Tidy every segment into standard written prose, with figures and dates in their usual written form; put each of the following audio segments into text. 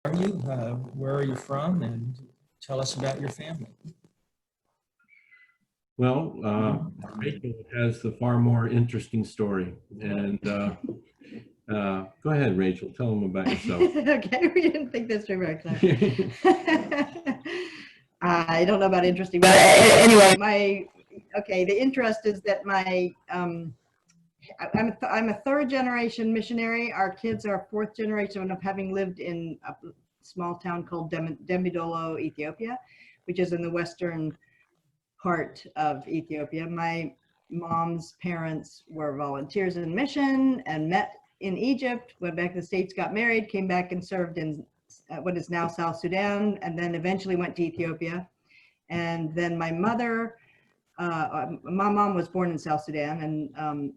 are you? Where are you from? And tell us about your family. Well, Rachel has the far more interesting story. And go ahead, Rachel. Tell them about yourself. Okay, we didn't think this through very clearly. I don't know about interesting, but anyway, the interest is that I'm a third generation missionary. Our kids are fourth generation of having lived in a small town called Dembidolo, Ethiopia, which is in the western part of Ethiopia. My mom's parents were volunteers in mission and met in Egypt, went back to the States, got married, came back and served in what is now South Sudan, and then eventually went to Ethiopia. And then my mother, my mom was born in South Sudan, and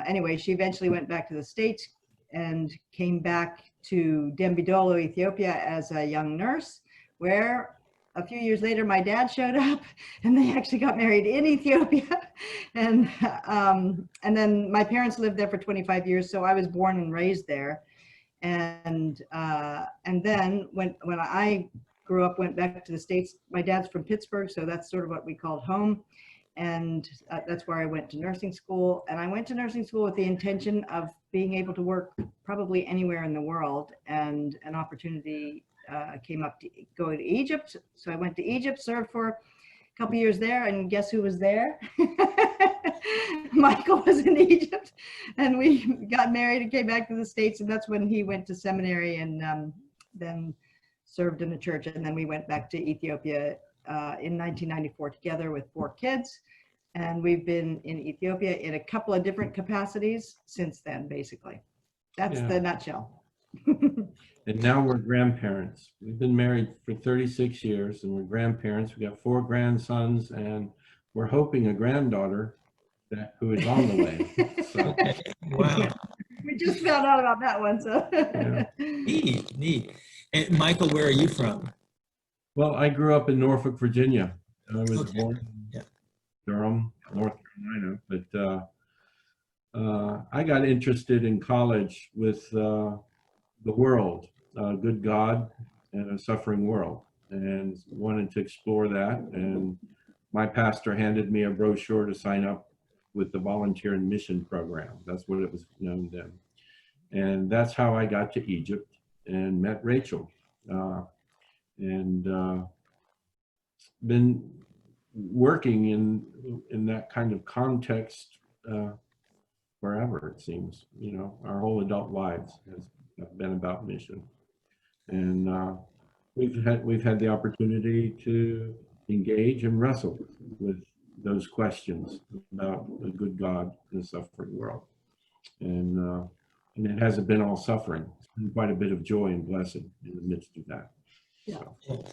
anyway, she eventually went back to the States and came back to Dembidolo, Ethiopia as a young nurse, where a few years later my dad showed up and they actually got married in Ethiopia. And then my parents lived there for 25 years, so I was born and raised there. And then when I grew up, went back to the States, my dad's from Pittsburgh, so that's sort of what we called home. And that's where I went to nursing school. And I went to nursing school with the intention of being able to work probably anywhere in the world. And an opportunity came up to go to Egypt. So I went to Egypt, served for a couple years there, and guess who was there? Michael was in Egypt, and we got married and came back to the States, and that's when he went to seminary and then served in the church. And then we went back to Ethiopia in 1994 together with 4 kids. And we've been in Ethiopia in a couple of different capacities since then, basically. That's the nutshell. And now we're grandparents. We've been married for 36 years and we're grandparents. We got 4 grandsons and we're hoping a granddaughter who is on the way. So, Wow. We just found out about that one. So Neat. And Michael, where are you from? well, I grew up in Norfolk, Virginia. I was born Yeah. in Durham, North Carolina, but I got interested in college with the world, a good God and a suffering world, and wanted to explore that. And my pastor handed me a brochure to sign up with the Volunteer and Mission Program. That's what it was known then. And that's how I got to Egypt and met Rachel. Been working in that kind of context forever, it seems. You know, our whole adult lives has been about mission, and we've had the opportunity to engage and wrestle with those questions about a good God in a suffering world, and it hasn't been all suffering. It's been quite a bit of joy and blessing in the midst of that. Yeah. So.